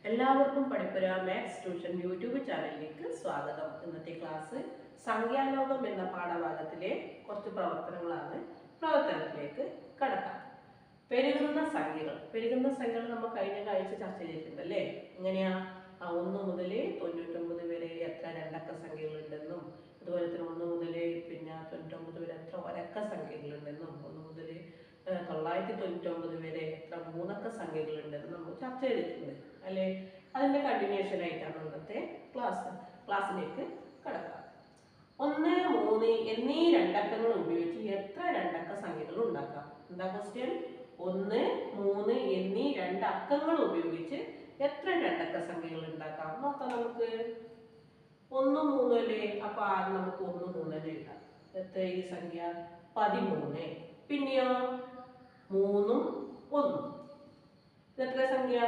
എല്ലാവർക്കും പഠിപ്പുര maths tuition YouTube ചാനലിലേക്ക് സ്വാഗതം. ഇന്നത്തെ ക്ലാസ് സംഖ്യാലോകം എന്ന പാഠഭാഗത്തിലെ കുറച്ച് പ്രവർത്തനങ്ങളാണ്. പ്രവർത്തനത്തിലേക്ക് കടക്കാം. പെരുകുന്ന സംഖ്യകൾ നമ്മൾ കഴിഞ്ഞ ആഴ്ച ചർച്ച ചെയ്തിട്ടുണ്ട് അല്ലേ? എങ്ങനെയാ 1 മുതൽ 99 വരെ എത്ര രണ്ടക്ക സംഖ്യകളുണ്ടെന്നും, അതുപോലെ തന്നെ 1 മുതൽ 99 വരെ എത്ര ഒരക്ക സംഖ്യകളുണ്ടെന്നും, 1 മുതൽ 999 വരെ എത്ര മൂന്നക്ക സംഖ്യകളുണ്ടെന്നും നമ്മൾ ചർച്ച ചെയ്തിട്ടുണ്ട് അല്ലേ? അതിന്റെ കണ്ടിന്യൂഷൻ ആയിട്ടാണ് ഇന്നത്തെ ക്ലാസ്സിലേക്ക് കടക്കാം. 1, 3 എന്നീ രണ്ടക്കങ്ങൾ ഉപയോഗിച്ച് എത്ര രണ്ടക്ക സംഖ്യകൾ ഉണ്ടാക്കാം? എന്താ ക്വസ്റ്റ്യൻ? 1, 3 എന്നീ രണ്ടക്കങ്ങൾ ഉപയോഗിച്ച് എത്ര രണ്ടക്ക സംഖ്യകൾ ഉണ്ടാക്കാം നോക്കാം. നമുക്ക് 1, 3 അല്ലേ? അപ്പൊ ആദ്യം നമുക്ക് 1, 3 തന്നെ എഴുതാം. എത്ര ഈ സംഖ്യ? 13. പിന്നെയോ 3, 1. ഇതെത്ര സംഖ്യ?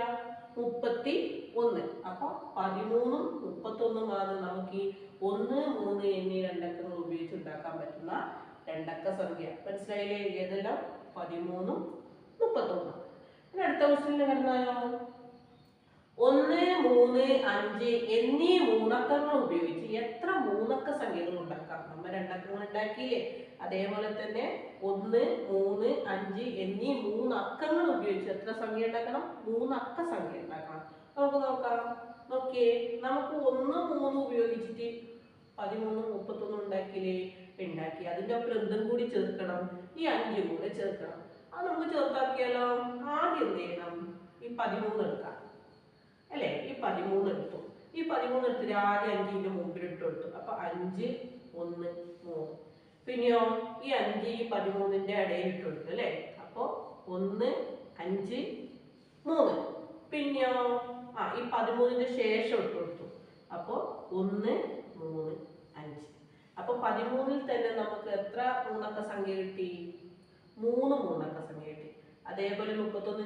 31. അപ്പൊ 13, 31 ആണ് നമുക്ക് ഈ 1, 3 എന്നീ രണ്ടക്കങ്ങൾ ഉപയോഗിച്ച് ഉണ്ടാക്കാൻ പറ്റുന്ന രണ്ടക്ക സംഖ്യ. മനസ്സിലായില്ലേ? ഏതെല്ലാം? 13, 31. ഇനി അടുത്ത ക്വസ്റ്റ്യനിൽ കിടന്നാലോ? 1, 3, 5 എന്നീ മൂന്നക്കങ്ങൾ ഉപയോഗിച്ച് എത്ര മൂന്നക്ക സംഖ്യകൾ ഉണ്ടാക്കാം? നമ്മൾ രണ്ടക്കങ്ങൾ ഉണ്ടാക്കിയില്ലേ? അതേപോലെ തന്നെ 1, 3, 5 എന്നീ മൂന്നക്കങ്ങൾ ഉപയോഗിച്ച് എത്ര സംഖ്യ ഉണ്ടാക്കണം? മൂന്നക്ക സംഖ്യ ഉണ്ടാക്കണം. നമുക്ക് നോക്കാം. നോക്കിയേ, നമുക്ക് 1, 3 ഉപയോഗിച്ചിട്ട് 13, 31 ഉണ്ടാക്കിയില്ലേ? ഉണ്ടാക്കി. അതിൻ്റെ ഒപ്പം എന്തും കൂടി ചേർക്കണം, ഈ 5 കൂടെ ചേർക്കണം. അത് നമുക്ക് ചേർത്താക്കിയാലോ? ആദ്യം എന്ത് ചെയ്യണം? ഈ 13 എടുക്കാം അല്ലേ? ഈ 13 എടുത്തു. ഈ 13 എടുത്തിട്ട് ആദ്യം 5 മുമ്പിലിട്ട് കൊടുത്തു. അപ്പൊ 5, 1, 3. പിന്നെയോ ഈ 5 ഈ 13ന്റെ ഇടയിൽ ഇട്ട് കൊടുത്തു അല്ലേ? അപ്പൊ 1, 5, 3. പിന്നെയോ ഈ 13ന്റെ ശേഷം ഇട്ട് കൊടുത്തു. അപ്പൊ 1, 3, 5. അപ്പൊ 13ൽ തന്നെ നമുക്ക് എത്ര മൂന്നക്ക സംഖ്യ കിട്ടി? 3 മൂന്നക്ക സംഖ്യ കിട്ടി. അതേപോലെ 31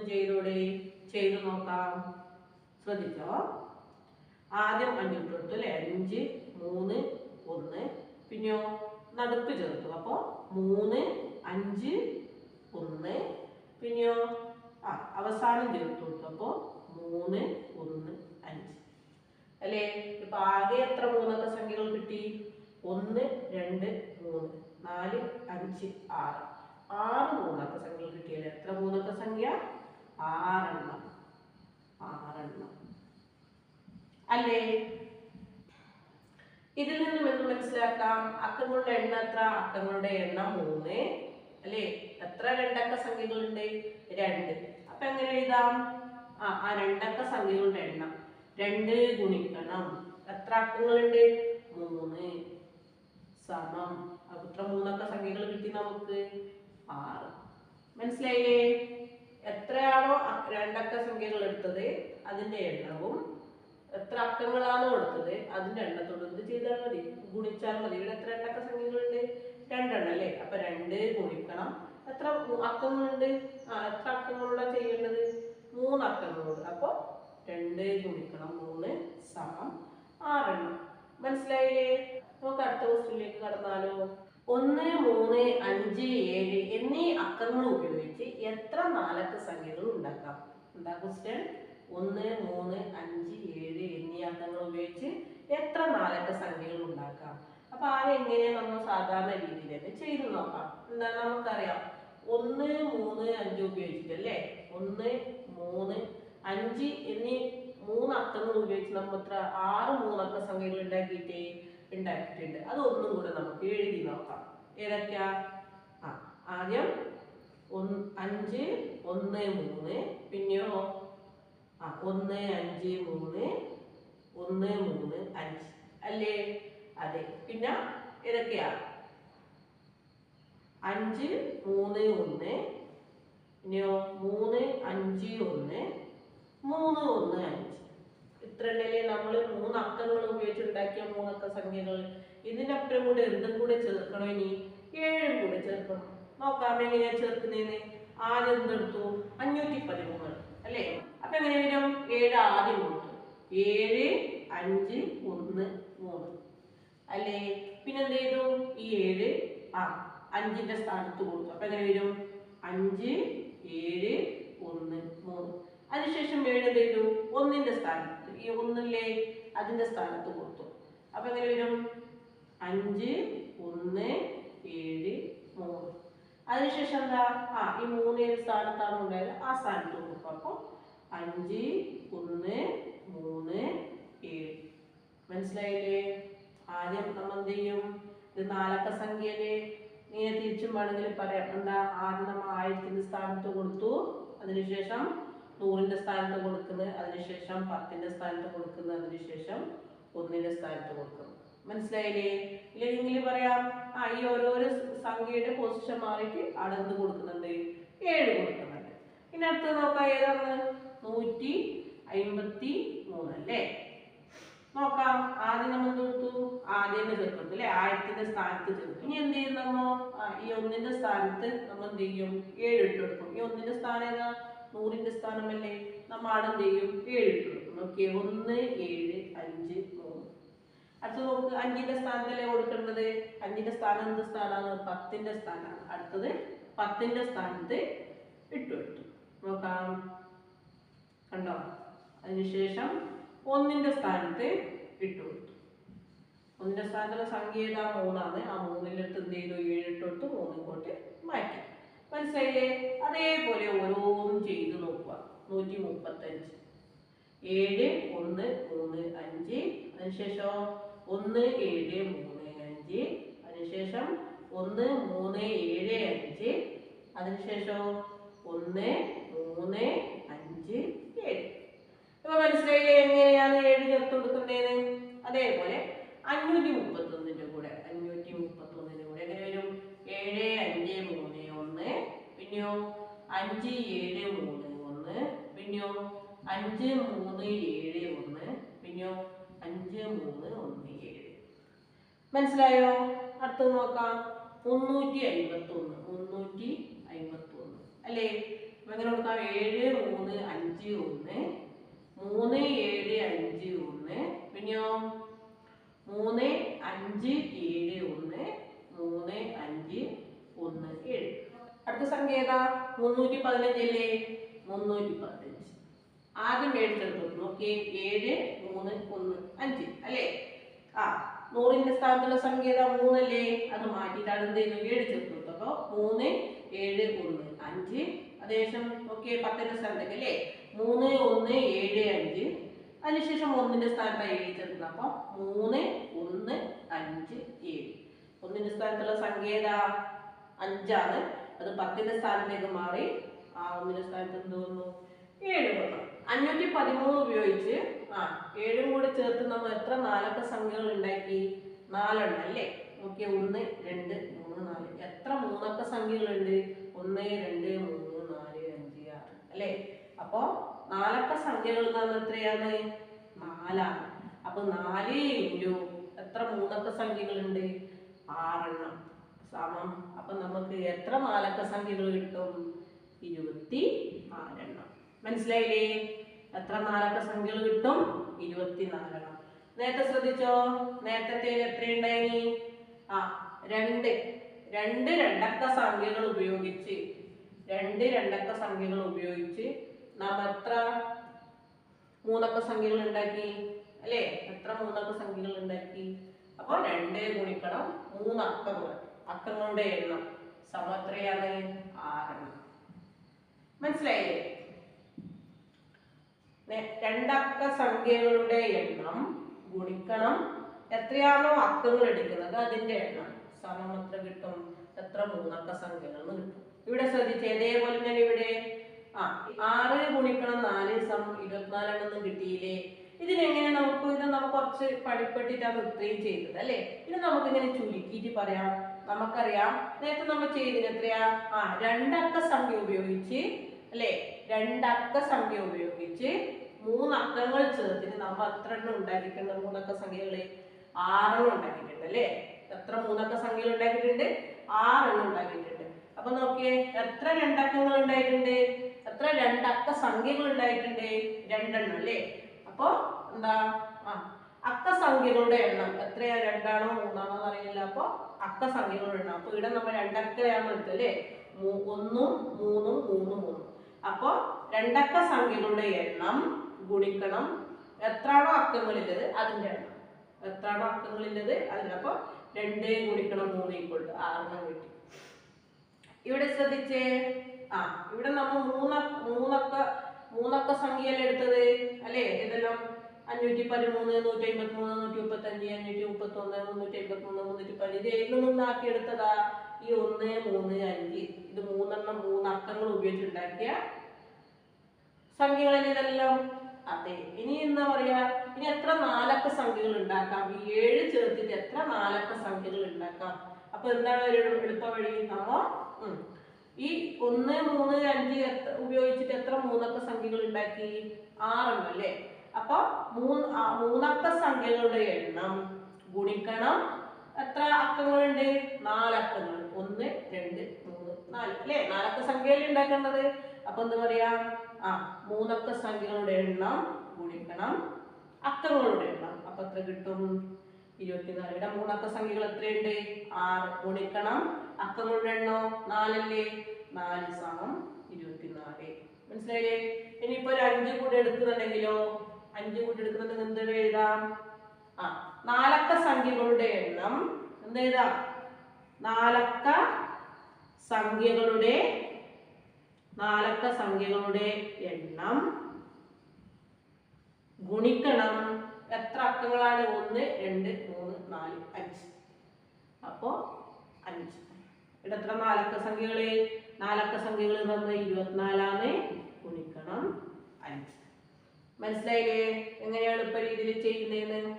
ചെയ്തു നോക്കാം. ശ്രദ്ധിച്ചോ. ആദ്യം 5 ഇട്ട് കൊടുത്തു അല്ലേ? 5, 3, 1. പിന്നെയോ നടുക്ക് ചേർത്തു. അപ്പൊ 3, 5, 1. പിന്നെയോ അവസാനം ചേർത്ത് കൊടുത്തു. അപ്പൊ 3, 1, 5 അല്ലേ? ഇപ്പൊ ആകെ എത്ര മൂന്നക്ക സംഖ്യകൾ കിട്ടി? 1, 2, 3, 4, 5, 6. 6 മൂന്നക്ക സംഖ്യകൾ കിട്ടിയല്ലേ? എത്ര മൂന്നക്ക സംഖ്യ? 6 എണ്ണം. അല്ലേ? ഇതിൽ നിന്നും എന്ത് മനസ്സിലാക്കാം? അക്കങ്ങളുടെ എണ്ണം എത്ര? അക്കങ്ങളുടെ എണ്ണം 3 അല്ലേ? എത്ര രണ്ടക്ക സംഖ്യകളുണ്ട്? 2. അപ്പൊ എങ്ങനെ എഴുതാം? ആ രണ്ടക്ക സംഖ്യകളുടെ എണ്ണം 2 ഗുണിക്കണം എത്ര അക്കങ്ങളുണ്ട്? 3 സമം. അപ്പൊ എത്ര മൂന്നക്ക സംഖ്യകൾ കിട്ടി നമുക്ക്? 6. മനസ്സിലായില്ലേ? എത്രയാണോ രണ്ടക്ക സംഖ്യകൾ എടുത്തത് അതിന്റെ എണ്ണവും എത്ര അക്കങ്ങളാണോ എടുത്തത് അതിന്റെ എണ്ണത്തോട് എന്ത് ചെയ്താൽ മതി? ഗുണിച്ചാൽ മതി. ഇവിടെ എത്ര രണ്ടക്ക സംഖ്യകളുണ്ട്? 2 എണ്ണം അല്ലേ? അപ്പൊ 2 ഗുണിക്കണം എത്ര അക്കങ്ങളുണ്ട്? എത്ര അക്കങ്ങളോടാ ചെയ്യേണ്ടത്? 3 അക്കങ്ങളോട്. അപ്പൊ 2 ഗുണിക്കണം 3 സമം 6 എണ്ണം. മനസ്സിലായില്ലേ? നമുക്ക് അടുത്ത ക്വസ്റ്റ്യനിലേക്ക് കടന്നാലോ? 1, 3, 5, 7 എന്നീ അക്കങ്ങൾ ഉപയോഗിച്ച് എത്ര നാലക്ക സംഖ്യകൾ ഉണ്ടാക്കാം? എന്താ ക്വസ്റ്റ്യൻ? 1, 3, 5, 7 എന്നീ അക്കങ്ങൾ ഉപയോഗിച്ച് എത്ര നാലക്ക സംഖ്യകൾ ഉണ്ടാക്കാം? അപ്പൊ എങ്ങനെയാ നമ്മൾ സാധാരണ രീതിയിൽ തന്നെ ചെയ്തു നോക്കാം. എന്താ നമുക്കറിയാം? 1, 3, 5 ഉപയോഗിച്ചിട്ടല്ലേ? 1, 3, 5 എന്നീ മൂന്ന് അക്കങ്ങൾ ഉപയോഗിച്ച് നമ്മൾ എത്ര 6 മൂന്നക്ക സംഖ്യകൾ ഉണ്ടാക്കിയിട്ടുണ്ട്. അത് ഒന്നും കൂടെ നമുക്ക് എഴുതി നോക്കാം. ഏതൊക്കെയാ? ആദ്യം 5, 1, 3. പിന്നെയോ 1, 5, 3. 1, 3, 5 അല്ലേ? അതെ. പിന്നെ ഏതൊക്കെയാ? 5, 3, 1. പിന്നെയോ 3, 5, 1. 3, 1, 5. ഇത്രയല്ലേ നമ്മൾ മൂന്ന് അക്കങ്ങൾ ഉപയോഗിച്ച് ഉണ്ടാക്കിയ മൂന്നക്ക സംഖ്യകൾ. ഇതിനപ്പുറം കൂടെ എന്തും കൂടെ ചേർക്കണോ? ഇനി 7 കൂടെ ചേർക്കണം. നോക്കാം എങ്ങനെയാ ചേർക്കുന്നതെന്ന്. ആദ്യം എന്തെടുത്തു? 513 അല്ലേ? അപ്പൊ എങ്ങനെ വരും? 7 ആദ്യം കൊടുത്തു. 7, 5, 1, 3 അല്ലേ? പിന്നെ എന്ത് ചെയ്തു? ഈ 7 5ന്റെ സ്ഥാനത്ത് കൊടുത്തു. അപ്പൊ എങ്ങനെ വരും? 5, 7, 1, 3. അതിനുശേഷം 7 എന്ത് ചെയ്തു? 1ന്റെ സ്ഥാനത്ത്, ഈ 1 അതിന്റെ സ്ഥാനത്ത് കൊടുത്തു. അപ്പൊ എങ്ങനെ വരും? 5 1 7 3. അതിനുശേഷം എന്താ? ഈ 3 ഏത് സ്ഥാനത്താണ് ഉണ്ടായത് ആ സ്ഥാനത്ത് കൊടുക്കും. അപ്പൊ 5 1 3 7. മനസ്സിലായില്ലേ? ആദ്യം നമ്മൾ എന്ത് ചെയ്യും? ഇത് 4 അക്ക സംഖ്യയില് ഇങ്ങനെ തിരിച്ചും വേണമെങ്കിൽ പറയാം. എന്താ? ആദ്യം നമ്മൾ 1000ന്റെ സ്ഥാനത്ത് കൊടുത്തു, അതിനുശേഷം 100ന്റെ സ്ഥാനത്ത് കൊടുക്കുന്നത്, അതിനുശേഷം 10ന്റെ സ്ഥാനത്ത് കൊടുക്കുന്നത്, അതിനുശേഷം 1ന്റെ സ്ഥാനത്ത് കൊടുക്കുന്നു. മനസ്സിലായില്ലേ? ഇല്ലെങ്കിൽ പറയാം ഈ ഓരോരോ സംഖ്യയുടെ പൊസിഷൻ മാറിയിട്ട് അവിടെ എന്ത് കൊടുക്കുന്നുണ്ട്? 7 കൊടുക്കുന്നുണ്ട്. ഇനി അടുത്ത് നോക്കാം, ഏതാണ്? 153 അല്ലേ? നോക്കാം. ആദ്യം നമ്മൾ എന്ത് കൊടുത്തു? ആദ്യം ചേർത്തു അല്ലെ? 1000ന്റെ സ്ഥാനത്ത് ചേർത്തു. ഇനി എന്ത് ചെയ്യും നമ്മ? ഈ 1ന്റെ സ്ഥാനത്ത് നമ്മൾ എന്ത് ചെയ്യും? 7 ഇട്ട് കൊടുക്കും. ഈ 1ന്റെ സ്ഥാനം ഏതാ? 100ന്റെ സ്ഥാനമല്ലേ? നമ്മൾ അവിടെ എന്ത് ചെയ്യും? 7 ഇട്ട് കൊടുക്കും. ഓക്കെ, 1 7 5 3. അടുത്ത് നോക്ക്, 5ന്റെ സ്ഥാനത്തല്ലേ കൊടുക്കേണ്ടത്? 5ന്റെ സ്ഥാനം എന്ത് സ്ഥാനമാണ്? 10ന്റെ സ്ഥാനമാണ്. അടുത്തത് 10ന്റെ സ്ഥാനത്ത് ഇട്ടു കൊടുത്തു. നോക്കാം, കണ്ടോ? അതിനുശേഷം 1ന്റെ സ്ഥാനത്ത് ഇട്ടു കൊടുത്തു. 1ന്റെ സ്ഥാനത്തുള്ള സംഖ്യ ഏതാ? 3ആണ്. ആ 3ലെടുത്ത് എന്ത് ചെയ്തു? 7 ഇട്ട് കൊടുത്തു, 3 ഇങ്ങോട്ട് മാറ്റി. മനസ്സിലായില്ലേ? അതേപോലെ ഓരോന്നും ചെയ്ത് നോക്കുക. 135 7 1 3 5. അതിനുശേഷം 1 7 3 5. അതിനുശേഷം 1 3 7 5. അതിനുശേഷം 1 3 5 7. ഇപ്പൊ മനസ്സിലായില്ലേ എങ്ങനെയാണ് 7 ചേർത്ത് കൊടുക്കേണ്ടത്? അതേപോലെ 531ന്റെ കൂടെ എങ്ങനെ വരും? 7 5 3 1. പിന്നെയോ 5 7 3 1. പിന്നെയോ 5 3 7 1. പിന്നെയോ 5 3 1 7. മനസ്സിലായോ? അടുത്ത് നോക്കാം, 351 അല്ലേ? അപ്പൊ എങ്ങനെ കൊടുക്കാം? 7 3 5 1. 3 7 5 1. പിന്നെയോ 3 5 7 1. 3 5 1 7. അടുത്ത സംഖ്യ ഏതാ? 315 അല്ലേ? 315. ആദ്യം 7 ചേർത്ത് നോക്കിയേ. 7 3 1 5 അല്ലേ? 100ന്റെ സ്ഥാനത്തുള്ള സംഖ്യ ഏതാ? 3 അല്ലേ? അത് മാറ്റിയിട്ടാണ് എന്ത് ചെയ്യുന്നു? 7 ചേർത്ത് കൊടുത്തു. അപ്പൊ 3 7 1 5. അതിനുശേഷം ഓക്കെ 10ന്റെ സ്ഥാനത്തേക്ക് അല്ലേ? 3 1 7 5. അതിനുശേഷം 1ന്റെ സ്ഥാനത്താണ് 7 ചേർക്കുന്നത്. അപ്പൊ 3 1 5 7. 1ന്റെ സ്ഥാനത്തുള്ള സംഖ്യ ഏതാ? 5ആണ്. അത് 10ന്റെ സ്ഥാനത്തേക്ക് മാറി. 1ന്റെ സ്ഥാനത്ത് എന്ത് വന്നു? 7 വന്നു. 513 ഉപയോഗിച്ച് 7 കൂടെ ചേർത്ത് നമ്മൾ എത്ര 4 അക്ക സംഖ്യകൾ ഉണ്ടാക്കി? 4 എണ്ണം അല്ലേ? ഓക്കെ, 1 2 3 4. എത്ര 3 അക്ക സംഖ്യകളുണ്ട്? 1 2 3 4 5 6 അല്ലേ? അപ്പൊ 4 അക്ക സംഖ്യകൾ എന്ന് പറഞ്ഞാൽ എത്രയാണ്? 4ആണ്. അപ്പൊ 4 ഇൻറ്റു എത്ര 3 അക്ക സംഖ്യകളുണ്ട്? 6 എണ്ണം സമം. അപ്പൊ നമുക്ക് എത്ര 4 അക്ക സംഖ്യകൾ കിട്ടും? 24 എണ്ണം. മനസ്സിലായില്ലേ? എത്ര 4 അക്ക സംഖ്യകൾ കിട്ടും? 24 എണ്ണം. നേരത്തെ ശ്രദ്ധിച്ചോ? നേരത്തെ എത്രയുണ്ടായി? 2 രണ്ടക്ക സംഖ്യകൾ ഉപയോഗിച്ച് നാം എത്ര 3 അക്ക സംഖ്യകൾ ഉണ്ടാക്കി അല്ലേ? എത്ര 3 അക്ക സംഖ്യകൾ ഉണ്ടാക്കി? അപ്പൊ 2 ഗുണിക്കണം 3 അക്കങ്ങൾ, അക്കങ്ങളുടെ എണ്ണം സമം എത്രയാണ്? 6 എണ്ണം. മനസ്സിലായില്ലേ? 2 അക്ക സംഖ്യകളുടെ എണ്ണം ഗുണിക്കണം എത്രയാണോ അക്കങ്ങൾ എടുക്കുന്നത് അതിന്റെ എണ്ണം സമം എത്ര കിട്ടും? എത്ര 3 അക്ക സംഖ്യകൾ കിട്ടും. ഇവിടെ ശ്രദ്ധിച്ചേ, ഇതേപോലെ തന്നെ ഇവിടെ 6 ഗുണിക്കണം 4 സമം 24 എണ്ണം കിട്ടിയില്ലേ? ഇതിനെങ്ങനെ നമുക്ക് കുറച്ച് പണിപ്പെട്ടിട്ടാണ് ഇത്രയും ചെയ്തത് അല്ലേ? ഇത് നമുക്കിങ്ങനെ ചുരുക്കിയിട്ട് പറയാം. നമുക്കറിയാം നേരത്തെ നമ്മൾ ചെയ്തത് എത്രയാ? 2 അക്ക സംഖ്യ ഉപയോഗിച്ച് അല്ലേ? 2 അക്ക സംഖ്യ ഉപയോഗിച്ച് 3 അക്കങ്ങൾ ചേർത്തിട്ട് നമ്മൾ എത്ര എണ്ണം ഉണ്ടാക്കിയിട്ടുണ്ട്? 3 അക്ക സംഖ്യകളെ 6 എണ്ണം ഉണ്ടാക്കിയിട്ടുണ്ട് അല്ലേ? എത്ര 3 അക്ക സംഖ്യകൾ ഉണ്ടാക്കിയിട്ടുണ്ട്? 6 എണ്ണം ഉണ്ടാക്കിയിട്ടുണ്ട്. അപ്പൊ നോക്കിയേ, എത്ര 2 അക്കങ്ങൾ ഉണ്ടായിട്ടുണ്ട്? എത്ര 2 അക്ക സംഖ്യകൾ ഉണ്ടായിട്ടുണ്ട്? 2 എണ്ണം അല്ലേ? അപ്പൊ എന്താ? അക്ക സംഖ്യകളുടെ എണ്ണം എത്രയാ? 2 ആണോ 3 ആണോ അറിയില്ല. അപ്പൊ അക്ക സംഖ്യകളുടെ എണ്ണം. അപ്പൊ ഇവിടെ നമ്മൾ 2 അക്കയാണ് എടുത്തത് അല്ലേ? 1 3 3 3. അപ്പൊ രണ്ടക്ക സംഖ്യകളുടെ എണ്ണം ഗുണിക്കണം എത്രാണോ അക്കങ്ങളുള്ളത് അതിന്റെ എണ്ണം. എത്രാണോ അക്കങ്ങളുള്ളത് അതിന്. അപ്പൊ 2 ഗുണിക്കണം 3 = 6 കിട്ടി. ഇവിടെ ശ്രദ്ധിച്ചേ, ഇവിടെ നമ്മൾ മൂന്നക്ക സംഖ്യയല്ലേ എടുത്തത് അല്ലേ? ഏതെല്ലാം? 513, 153, 135, 531, 353, 310. ഇത് ഏതിൽ നിന്നാക്കി എടുത്തതാ? ഈ 1, 3, 5 ഇത് 3 അക്കങ്ങൾ ഉപയോഗിച്ചുണ്ടാക്കിയ സംഖ്യകളിൽ ഇതെല്ലാം. അതെ. ഇനി എന്താ പറയാ? ഇനി എത്ര 4 അക്ക സംഖ്യകൾ ഉണ്ടാക്കാം? ഈ 7 ചേർത്തിട്ട് എത്ര 4 അക്ക സംഖ്യകൾ ഉണ്ടാക്കാം? അപ്പൊ എന്താണ് ഒരു എളുപ്പ വഴി? നമ്മ ഈ 1, 3, 5 ഉപയോഗിച്ചിട്ട് എത്ര 3 അക്ക സംഖ്യകൾ ഉണ്ടാക്കി? 6 എണ്ണം അല്ലേ? അപ്പൊ 3 അക്ക സംഖ്യകളുടെ എണ്ണം ഗുണിക്കണം എത്ര അക്കങ്ങളുണ്ട്? 4 അക്കങ്ങൾ. 1, 2, 3, 4 അല്ലേ? 4 അക്ക സംഖ്യയിൽ ഉണ്ടാക്കേണ്ടത്. അപ്പൊ എന്താ പറയാ? 3 അക്ക സംഖ്യകളുടെ എണ്ണം ഗുണിക്കണം അക്കങ്ങളുടെ എണ്ണം. അപ്പൊ എത്ര കിട്ടും? 24. ഇവിടെ 3 അക്ക സംഖ്യകൾ എത്രയുണ്ട്? 6 ഗുണിക്കണം അക്കങ്ങളുടെ എണ്ണം 4 അല്ലേ? 4 = 24. മനസ്സിലായില്ലേ? ഇനിയിപ്പോ ഒരു 5 കൂടി എടുക്കുന്നുണ്ടെങ്കിലോ? 5 കൂടി എടുക്കുന്നുണ്ടെങ്കിൽ എന്ത് എഴുതാം? 4 അക്ക സംഖ്യകളുടെ എണ്ണം എന്ത് എഴുതാം? 4 അക്ക സംഖ്യകളുടെ എണ്ണം ഗുണിക്കണം എത്ര അക്കങ്ങളാണ്? 1, 2, 3, 4, 5. അപ്പോ 5. ഇവിടെ എത്ര 4 അക്ക സംഖ്യകള്? 4 അക്ക സംഖ്യകൾ 24 ഗുണിക്കണം 5. മനസ്സിലായില്ലേ എങ്ങനെയാണ് എളുപ്പ രീതിയിൽ ചെയ്യുന്നതെന്ന്?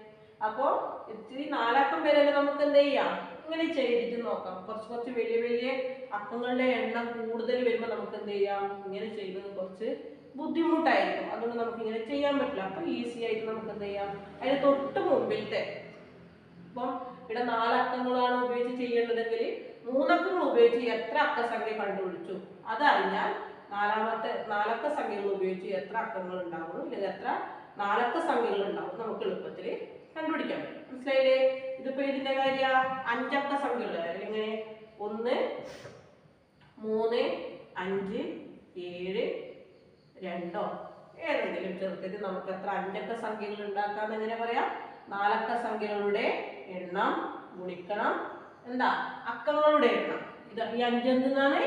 അപ്പോ ഇത്തിരി 4 അക്കം വരെ നമുക്ക് എന്ത് ചെയ്യാം? ഇങ്ങനെ ചെയ്തിട്ട് നോക്കാം. കുറച്ച് വലിയ അക്കങ്ങളുടെ എണ്ണം കൂടുതൽ വരുമ്പോൾ നമുക്ക് എന്ത് ചെയ്യാം? ഇങ്ങനെ ചെയ്യുന്നത് കുറച്ച് ബുദ്ധിമുട്ടായിരിക്കും. അതുകൊണ്ട് നമുക്ക് ഇങ്ങനെ ചെയ്യാൻ പറ്റില്ല. അപ്പൊ ഈസി ആയിട്ട് നമുക്ക് എന്ത് ചെയ്യാം? അതിന് തൊട്ട് മുമ്പിലത്തെ ഇപ്പം ഇവിടെ 4 അക്കങ്ങളാണ് ഉപയോഗിച്ച് ചെയ്യേണ്ടതെങ്കിൽ 3 അക്കങ്ങൾ ഉപയോഗിച്ച് എത്ര അക്ക സംഖ്യ കണ്ടുപിടിച്ചു അതറിഞ്ഞാൽ 4 അക്ക സംഖ്യകൾ ഉപയോഗിച്ച് എത്ര അക്കങ്ങൾ ഉണ്ടാവും അല്ലെങ്കിൽ എത്ര 4 അക്ക സംഖ്യകൾ ഉണ്ടാവും നമുക്ക് എളുപ്പത്തിൽ കണ്ടുപിടിക്കാൻ പറ്റും. മനസ്സിലായില്ലേ? ഇതിപ്പോ ഇതിന്റെ കാര്യ 5 അക്ക സംഖ്യകൾ അല്ലെങ്കിൽ 1, 3, 5, 7, 2 ഏതെങ്കിലും ചേർത്തിട്ട് നമുക്ക് എത്ര 5 അക്ക സംഖ്യകൾ ഉണ്ടാക്കാന്ന് എങ്ങനെ പറയാം? 4 അക്ക സംഖ്യകളുടെ എണ്ണം ഗുണിക്കണം എന്താ? അക്കങ്ങളുടെ എണ്ണം. ഇത് ഈ 5 എന്താണ്?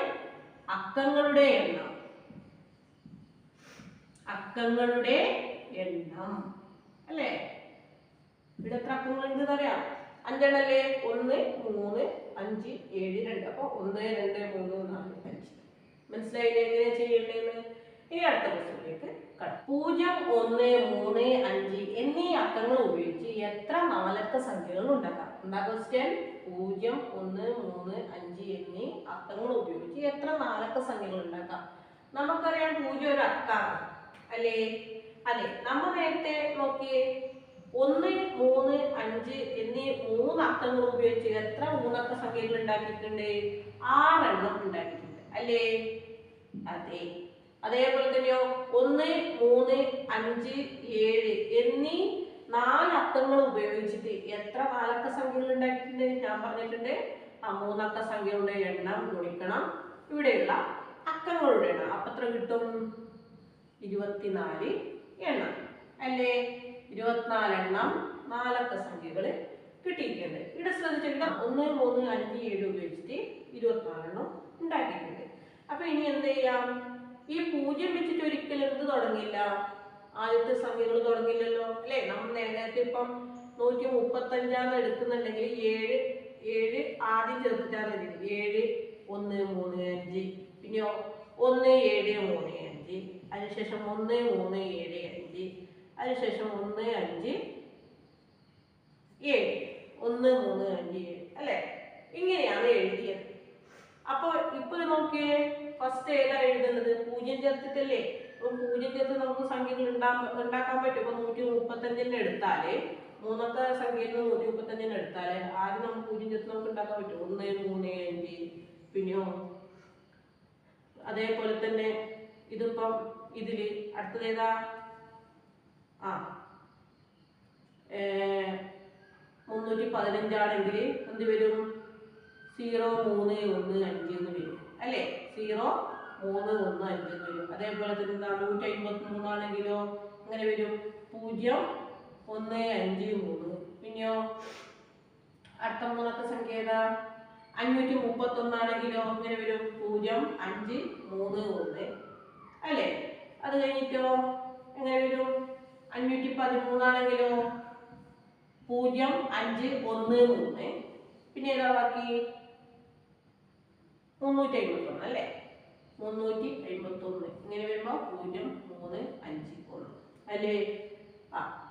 അക്കങ്ങളുടെ എണ്ണം. അക്കങ്ങളുടെ എണ്ണം അല്ലേ? ഇവിടെ എത്ര അക്കങ്ങളുണ്ട് അറിയാം? 5 എണ്ണല്ലേ? 1, 3, 5, 7, 2. അപ്പൊ 1, 2, 3, 4, 5. മനസ്സിലായില്ലേ എങ്ങനെ ചെയ്യേണ്ടതെന്ന്? ഇനി അടുത്ത ക്വസ്റ്റ്യനിലേക്ക് കടക്കാം. 0, 1, 3, 5 എന്നീ അക്കങ്ങൾ ഉപയോഗിച്ച് എത്ര 4 അക്ക സംഖ്യകൾ ഉണ്ടാക്കാം? എന്താ ക്വസ്റ്റ്യൻ? 0, 1, 3, 5 എന്നീ അക്കങ്ങൾ ഉപയോഗിച്ച് എത്ര 4 അക്ക സംഖ്യകൾ ഉണ്ടാക്കാം? നമുക്കറിയാം 0 ഒരു അക്കാണ് അല്ലേ? അതെ. നമ്മൾ നേരത്തെ നോക്കിയേ 1, 3, 5 എന്നീ 3 അക്കങ്ങൾ ഉപയോഗിച്ച് എത്ര 3 അക്ക സംഖ്യകൾ ഉണ്ടാക്കിയിട്ടുണ്ട്? 6 എണ്ണം ഉണ്ടാക്കിയിട്ടുണ്ട് അല്ലേ? അതെ. അതേപോലെ തന്നെയോ 1, 3, 5, 7 എന്നീ 4 അക്കങ്ങൾ ഉപയോഗിച്ചിട്ട് എത്ര 4 അക്ക സംഖ്യകൾ ഉണ്ടാക്കിയിട്ടുണ്ട്? ഞാൻ പറഞ്ഞിട്ടുണ്ട് 3 അക്ക സംഖ്യകളുടെ എണ്ണം ഗുണിക്കണം ഇവിടെയുള്ള അക്കങ്ങളുടെ എണ്ണം. അപ്പൊ എത്ര കിട്ടും? 24 എണ്ണം അല്ലേ? 24 എണ്ണം 4 അക്ക സംഖ്യകൾ കിട്ടിയിട്ടുണ്ട്. ഇവിടെ ശ്രദ്ധിച്ചിട്ട് 1, 3, 5, 7 ഉപയോഗിച്ചിട്ട് 24 എണ്ണം ഉണ്ടാക്കിയിട്ടുണ്ട്. അപ്പൊ ഇനി എന്ത് ചെയ്യാം? ഈ 0 വെച്ചിട്ട് ഒരിക്കലും എന്ത് തുടങ്ങില്ല? ആദ്യത്തെ സംഖ്യകൾ തുടങ്ങില്ലല്ലോ അല്ലേ? നമ്മൾ നേരത്തെ ഇപ്പം 135 എടുക്കുന്നുണ്ടെങ്കിൽ 7 ആദ്യം ചേർത്തിട്ടാണ് 7, 1, 3, 5 പിന്നെയോ 1, 7, 3, 5 അതിനുശേഷം 1, 3, 7, 5 അതിനുശേഷം 1, 5, 7 1, 3, 5, 7 അല്ലേ? ഇങ്ങനെയാണ് എഴുതിയത്. അപ്പൊ ഇപ്പൊ നോക്കിയേ ഫസ്റ്റ് ഏതാ എഴുതുന്നത്? 0 ചേർത്തിട്ടല്ലേ? അപ്പൊ 0 ചേർത്ത് നമുക്ക് സംഖ്യകൾ ഉണ്ടാക്കാൻ പറ്റും. ഇപ്പൊ 135 എടുത്താല് 3 അക്ക സംഖ്യയിൽ 135 എടുത്താല് ആദ്യം നമുക്ക് 0 ചേർത്ത് നമുക്ക് ഉണ്ടാക്കാൻ പറ്റും. 1, 3, 5 പിന്നെയോ അതേപോലെ തന്നെ ഇതിപ്പം ഇതില് അടുത്തത് ഏതാ? 315 ആണെങ്കിൽ എന്ത് വരും? 0, 3, 1, 5 എന്ന് വരും അല്ലേ? 0, 3 1 5 വരും. അതേപോലെ തന്നെ 153 ആണെങ്കിലോ അങ്ങനെ വരും 0 1 5 3. പിന്നെയോ അടുത്ത മൂന്നാമത്തെ സംഖ്യ ഏതാ? 531 ആണെങ്കിലോ ഇങ്ങനെ വരും 0 5 3 1 അല്ലേ? അത് കഴിഞ്ഞിട്ടോ എങ്ങനെ വരും? 513 ആണെങ്കിലോ 0 5 1 3. പിന്നെ ഏതാ ബാക്കി? 351 അല്ലേ? 351 ഇങ്ങനെ വരുമ്പോ 0 3 5 1 അല്ലേ?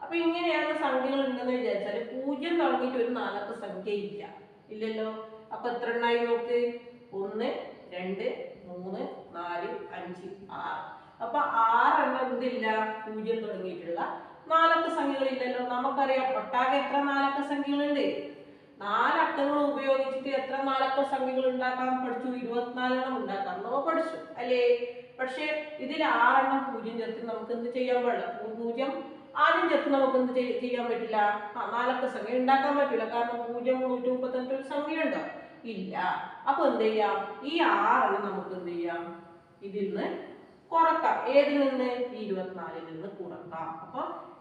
അപ്പൊ ഇങ്ങനെയാണ് സംഖ്യകൾ ഉണ്ടെന്ന് വിചാരിച്ചാല് 0 തുടങ്ങിയിട്ട് ഒരു 4 അക്ക സംഖ്യ ഇല്ലല്ലോ. അപ്പൊ എത്ര എണ്ണായി നോക്ക്? 1 2 3 4 5 6. അപ്പൊ 6 എണ്ണം എന്തില്ല? 0 തുടങ്ങിയിട്ടുള്ള 4 അക്ക സംഖ്യകളില്ലല്ലോ. നമുക്കറിയാം ഒട്ടാകെ എത്ര 4 അക്ക സംഖ്യകളുണ്ട്? 4 അക്കങ്ങൾ ഉപയോഗിച്ചിട്ട് എത്ര 4 അക്ക സംഖ്യകൾ ഉണ്ടാക്കാൻ പഠിച്ചു? 24 എണ്ണം ഉണ്ടാക്കാൻ നമ്മൾ പഠിച്ചു അല്ലേ? പക്ഷെ ഇതിൽ 6 എണ്ണം 0 ചേർത്ത് നമുക്ക് എന്ത് ചെയ്യാൻ പാടില്ല? 0 ആദ്യം ചേർത്ത് നമുക്ക് എന്ത് ചെയ്യാൻ പറ്റില്ല? 4 അക്ക സംഖ്യ ഉണ്ടാക്കാൻ പറ്റില്ല. കാരണം 0 135 ഒരു സംഖ്യ ഉണ്ടോ? ഇല്ല. അപ്പൊ എന്ത് ചെയ്യാം? ഈ 6 എണ്ണം നമുക്ക് എന്ത് ചെയ്യാം? ഇതിൽ നിന്ന് കുറക്കാം. ഏതിൽ നിന്ന്? 24 നിന്ന് കുറക്കാം. അപ്പൊ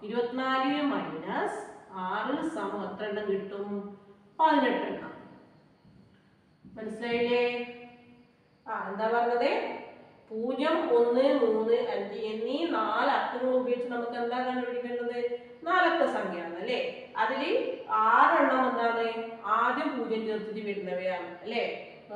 24 മൈനസ് 6 സമം എത്ര എണ്ണം കിട്ടും? 18 എണ്ണം. മനസ്സിലായില്ലേ? എന്താ പറഞ്ഞത്? 0 1 3 5 എന്നീ 4 അക്കങ്ങൾ ഉപയോഗിച്ച് നമുക്ക് എന്താ കണ്ടുപിടിക്കേണ്ടത്? 4 അക്ക സംഖ്യയാണ് അല്ലേ? അതിൽ 6 എണ്ണം എന്താണ്? ആദ്യം 0 ചേർത്തിട്ട് വരുന്നവയാണ് അല്ലേ?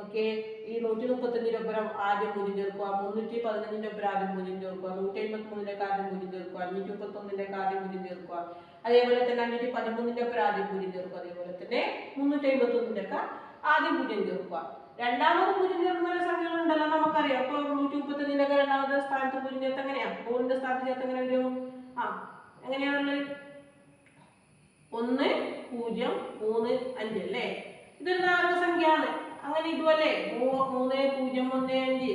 ഓക്കെ. ഈ 135 ഒപ്പം ആദ്യം 0 ചേർക്കുക, 315 ഒപ്പം ആദ്യം 0 ചേർക്കുക, 153 ആദ്യം 0 ചേർക്കുക, 531 ആദ്യം 0 ചേർക്കുക, അതേപോലെ തന്നെ 513 ഒപ്പം ആദ്യം 0 ചേർക്കുക, അതേപോലെ തന്നെ 351 ആദ്യം 0 ചേർക്കുക. രണ്ടാമത് 0 ചേർക്കുന്ന സംഖ്യകൾ ഉണ്ടല്ലോ നമുക്കറിയാം. അപ്പൊ 135 രണ്ടാമത്തെ സ്ഥാനത്ത് 0 ചേർത്ത് എങ്ങനെയാ? 4ന്റെ സ്ഥാനത്ത് ചേർത്ത് എങ്ങനെ വരും? എങ്ങനെയാണുള്ളത്? 1 0 3 5 അല്ലേ? ഇതൊരു 4 അക്ക സംഖ്യയാണ്. അങ്ങനെ ഇതുമല്ലേ 3 0 1 5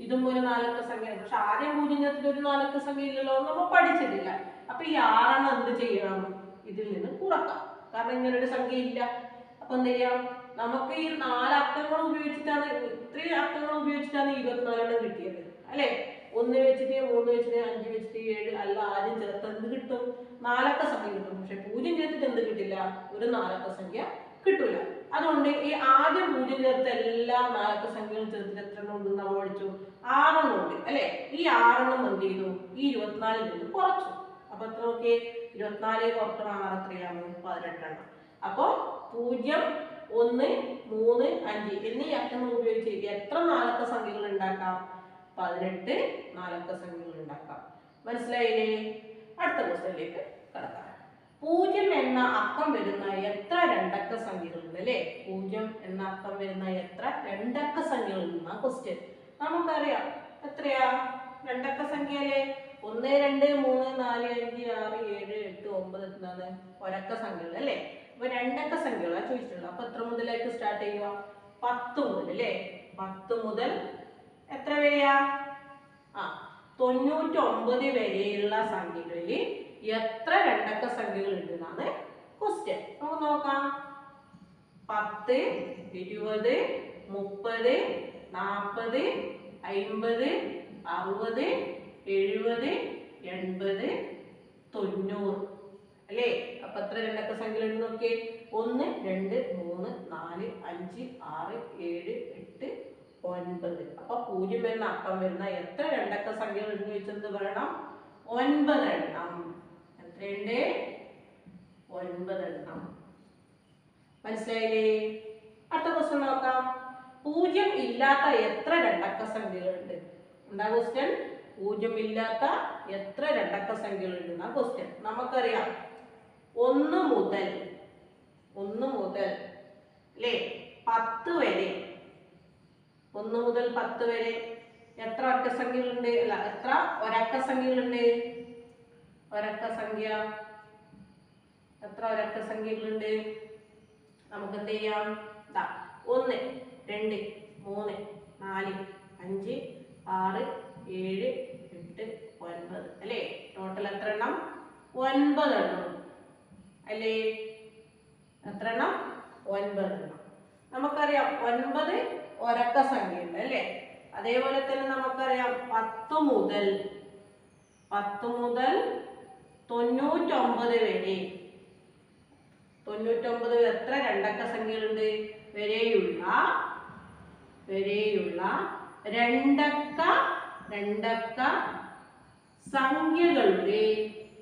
ഇതും ഒരു 4 അക്ക സംഖ്യയാണ്. പക്ഷെ ആദ്യം 0 ചേർത്തിട്ട് ഒരു 4 അക്ക സംഖ്യ ഇല്ലല്ലോ, നമ്മൾ പഠിച്ചിട്ടില്ല. അപ്പൊ ഈ 6 എണ്ണം എന്ത് ചെയ്യണം? ഇതിൽ നിന്ന് കുറക്കാം. കാരണം ഇങ്ങനൊരു സംഖ്യ ഇല്ല. അപ്പൊ എന്ത് ചെയ്യാം? നമുക്ക് ഈ 4 അക്കങ്ങൾ ഉപയോഗിച്ചിട്ടാണ്, ഇത്രയും അക്കങ്ങൾ ഉപയോഗിച്ചിട്ടാണ് 24 എണ്ണം കിട്ടിയത് അല്ലേ? 1 വെച്ചിട്ട് 3 വെച്ചിട്ട് 5 വെച്ചിട്ട് 7 അല്ല ആദ്യം ചേർത്ത് എന്ത് കിട്ടും? 4 അക്ക സംഖ്യ കിട്ടും. പക്ഷെ 0 ചേർത്തിട്ട് എന്ത് കിട്ടില്ല? ഒരു 4 അക്ക സംഖ്യ കിട്ടൂല. അതുകൊണ്ട് ഈ ആദ്യം 0 ചേർത്ത് എല്ലാ 4 അക്ക സംഖ്യകളും ചേർത്തിട്ട് എത്ര എണ്ണം ഉണ്ട് നമ്മൾ പഠിച്ചു? 6 എണ്ണം ഉണ്ട് അല്ലെ? ഈ 6 എണ്ണം എന്ത് ചെയ്തു? ഈ 24 നിന്ന് കുറച്ചു. അപ്പൊ എത്ര നോക്കിയേ? 24 കുറക്കണം 6 എത്രയാണ്? 18 എണ്ണം. അപ്പൊ 0 1 3 5 എന്നീ അക്കങ്ങൾ ഉപയോഗിച്ച് എത്ര 4 അക്ക സംഖ്യകൾ ഉണ്ടാക്കാം? 18 4 അക്ക സംഖ്യകൾ ഉണ്ടാക്കാം. മനസ്സിലായില്ലേ? അടുത്ത ക്വസ്റ്റ്യനിലേക്ക് കടക്കാം. 0 എന്ന അക്കം വരുന്ന എത്ര 2 അക്ക സംഖ്യകളുണ്ട് അല്ലേ? 0 എന്ന അക്കം വരുന്ന എത്ര 2 അക്ക സംഖ്യകളുണ്ടെന്ന ക്വസ്റ്റ്യൻ. നമുക്കറിയാം എത്രയാ 2 അക്ക സംഖ്യ അല്ലേ? 1 2 3 4 5 6 7 8 9 എന്താണ് ഒരക്ക സംഖ്യകൾ അല്ലേ? അപ്പൊ 2 അക്ക സംഖ്യകളാണ് ചോദിച്ചിട്ടുള്ളത്. അപ്പൊ എത്ര മുതലായിട്ട് സ്റ്റാർട്ട് ചെയ്യുക? 10 മുതൽ അല്ലേ? 10 മുതൽ എത്ര വരെയാ? 99 വരെയുള്ള സംഖ്യകളിൽ എത്ര 2 അക്ക സംഖ്യകൾ ഉണ്ട് എന്നാണ് ക്വസ്റ്റ്യൻ. നമുക്ക് നോക്കാം. 10 20 30 40 50 60 70 80 90 അല്ലേ? അപ്പൊ എത്ര 2 അക്ക സംഖ്യകൾ ഉണ്ട് നോക്കിയേ? 1 2 3 4 5 6 7 8 9. അപ്പൊ 0 എന്ന അക്കം വരുന്ന എത്ര 2 അക്ക സംഖ്യകൾ എന്ന് ചോദിച്ചത് പറയണം? 9 എണ്ണം. എത്രയുണ്ട്? 9 എണ്ണം. മനസ്സിലായില്ലേ? അടുത്ത ക്വസ്റ്റ്യൻ നോക്കാം. 0 ഇല്ലാത്ത എത്ര 2 അക്ക സംഖ്യകളുണ്ട്? എന്താ ക്വസ്റ്റ്യൻ? 0 ഇല്ലാത്ത എത്ര 2 അക്ക സംഖ്യകളുണ്ട് എന്നാ ക്വസ്റ്റ്യൻ. നമുക്കറിയാം 1 മുതൽ അല്ലേ 10 വരെ, 1 മുതൽ 10 വരെ എത്ര അക്ക സംഖ്യകളുണ്ട്? അല്ല, എത്ര ഒരക്ക സംഖ്യകളുണ്ട്? ഒരക്ക സംഖ്യ എത്ര ഒരക്ക സംഖ്യകളുണ്ട്? നമുക്ക് എന്ത് ചെയ്യാം? 1 2 3 4 5 6 7 8 9 അല്ലേ? ടോട്ടൽ എത്ര എണ്ണം? 9 എണ്ണം അല്ലേ? എത്ര എണ്ണം? 9 എണ്ണം. നമുക്കറിയാം 9 ഒരക്ക സംഖ്യയുണ്ട് അല്ലേ? അതേപോലെ തന്നെ നമുക്കറിയാം 10 മുതൽ 99 വരെ 99 എത്ര രണ്ടക്ക സംഖ്യകളുണ്ട്? വരെയുള്ള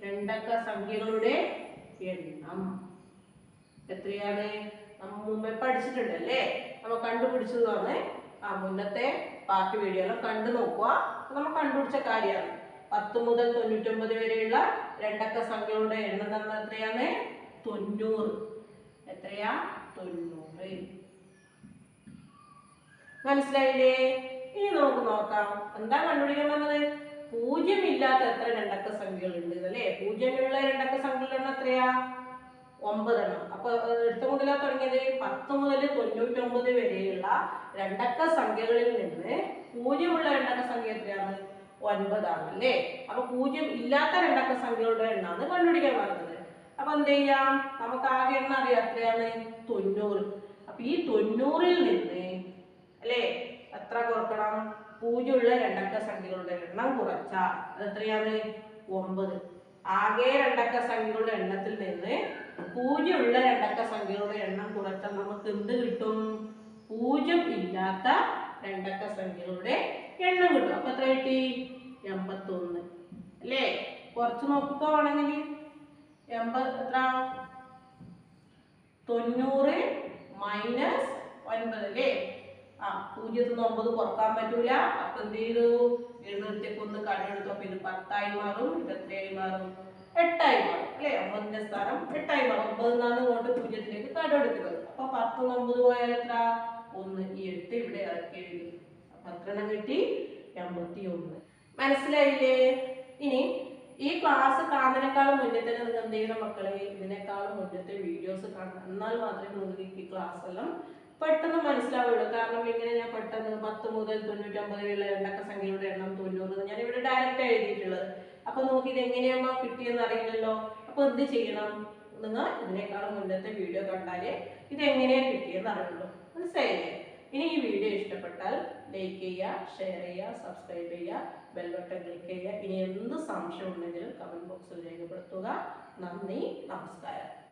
രണ്ടക്ക സംഖ്യകളുടെ എണ്ണം എത്രയാണ്? നമ്മൾ മുമ്പേ പഠിച്ചിട്ടുണ്ട് അല്ലേ? നമ്മൾ കണ്ടുപിടിച്ചതാണ്. മുന്നത്തെ പാർട്ട് വീഡിയോ എല്ലാം കണ്ടു നോക്കുക. നമ്മൾ കണ്ടുപിടിച്ച കാര്യമാണ്. 10 മുതൽ 99 വരെയുള്ള രണ്ടക്ക സംഖ്യകളുടെ എണ്ണം തന്ന എത്രയാണ്? 90. എത്രയാ? 90. മനസ്സിലായില്ലേ? ഇനി നമുക്ക് നോക്കാം എന്താ കണ്ടുപിടിക്കാൻ പറഞ്ഞത്? 0 ഇല്ലാത്ത എത്ര രണ്ടക്ക സംഖ്യകളുണ്ട് അല്ലേ? 0 ഉള്ള രണ്ടക്ക സംഖ്യകളുടെ എണ്ണം എത്രയാ? 9 എണ്ണം. അപ്പൊ എടുത്ത മുതലാ തുടങ്ങിയത്? 10 മുതൽ 99 വരെയുള്ള രണ്ടക്ക സംഖ്യകളിൽ നിന്ന് 0 ഉള്ള രണ്ടക്ക സംഖ്യ എത്രയാണ്? 9 ആണ് അല്ലേ? അപ്പൊ 0 ഇല്ലാത്ത രണ്ടക്ക സംഖ്യകളുടെ എണ്ണമാണ് കണ്ടുപിടിക്കാൻ പറഞ്ഞത്. അപ്പൊ എന്ത് ചെയ്യാം? നമുക്ക് ആകെ എണ്ണം അറിയാം. എത്രയാണ്? 90. അപ്പൊ ഈ 90ൽ നിന്ന് അല്ലേ എത്ര കുറക്കണം? 0 ഉള്ള രണ്ടക്ക സംഖ്യകളുടെ എണ്ണം കുറച്ചാൽ അത് എത്രയാണ്? 9. ആകെ രണ്ടക്ക സംഖ്യകളുടെ എണ്ണത്തിൽ നിന്ന് 0 ഉള്ള രണ്ടക്ക സംഖ്യകളുടെ എണ്ണം കുറച്ചാൽ നമുക്ക് എന്ത് കിട്ടും? 0 ഇല്ലാത്ത രണ്ടക്ക സംഖ്യകളുടെ എണ്ണം കിട്ടും. അപ്പൊ എത്ര കിട്ടി? 81 അല്ലേ? കുറച്ച് നോക്കിക്കോ വേണമെങ്കിൽ. 80 എത്ര? 90 മൈനസ് 9 അല്ലേ? 0 ന്ന് 9 കുറക്കാൻ പറ്റൂല. അപ്പൊ എന്ത് ചെയ്തു? 70ത്തേക്ക് ഒന്ന് കണ്ണെടുത്തു. അപ്പൊ ഇത് 10 ആയി മാറും. ഇത് എത്രയായി മാറും? 8 ആയി മാറും അല്ലേ? 9ന്റെ സ്ഥാനം 8 ആയി മാറും. 9 നിന്നാണ് ഇങ്ങോട്ട് 0ത്തിലേക്ക് കണ്ണെടുക്കുന്നത്. അപ്പൊ 10 9 പോയാൽ എത്ര? 1. ഈ 8 ഇവിടെ ഇറക്കി എഴുതി. അപ്പൊ എത്ര എണ്ണം കിട്ടി? 81. മനസ്സിലായില്ലേ? ഇനി ഈ ക്ലാസ് കാണുന്നതിനേക്കാളും മുന്നേ തന്നെ നിങ്ങൾ എന്ത് ചെയ്യണം മക്കളെ? ഇതിനേക്കാളും മുന്നത്തെ വീഡിയോസ് കാണണം. എന്നാൽ മാത്രമേ നിങ്ങൾക്ക് ഈ ക്ലാസ് എല്ലാം പെട്ടെന്ന് മനസ്സിലാവുള്ളൂ. കാരണം ഇങ്ങനെ ഞാൻ പെട്ടെന്ന് 10 മുതൽ 99 വരെയുള്ള രണ്ടക്ക സംഖ്യകളുടെ എണ്ണം 90 ഞാൻ ഇവിടെ ഡയറക്റ്റ് എഴുതിയിട്ടുള്ളത്. അപ്പൊ നമുക്ക് ഇത് എങ്ങനെയാണോ കിട്ടിയെന്ന് അറിയില്ലല്ലോ. അപ്പൊ എന്ത് ചെയ്യണം? നിങ്ങൾ ഇതിനേക്കാളും മുന്നത്തെ വീഡിയോ കണ്ടാലേ ഇത് എങ്ങനെയാണ് കിട്ടിയെന്ന് അറിയുള്ളൂ. മനസ്സിലായില്ലേ? ഇനി ഈ വീഡിയോ ഇഷ്ടപ്പെട്ടാൽ ലൈക്ക് ചെയ്യുക, ഷെയർ ചെയ്യുക, സബ്സ്ക്രൈബ് ചെയ്യുക, ബെൽ ബട്ടൺ ക്ലിക്ക് ചെയ്യുക. ഇനി എന്ത് സംശയം ഉണ്ടെങ്കിലും കമന്റ് ബോക്സിൽ രേഖപ്പെടുത്തുക. നന്ദി, നമസ്കാരം.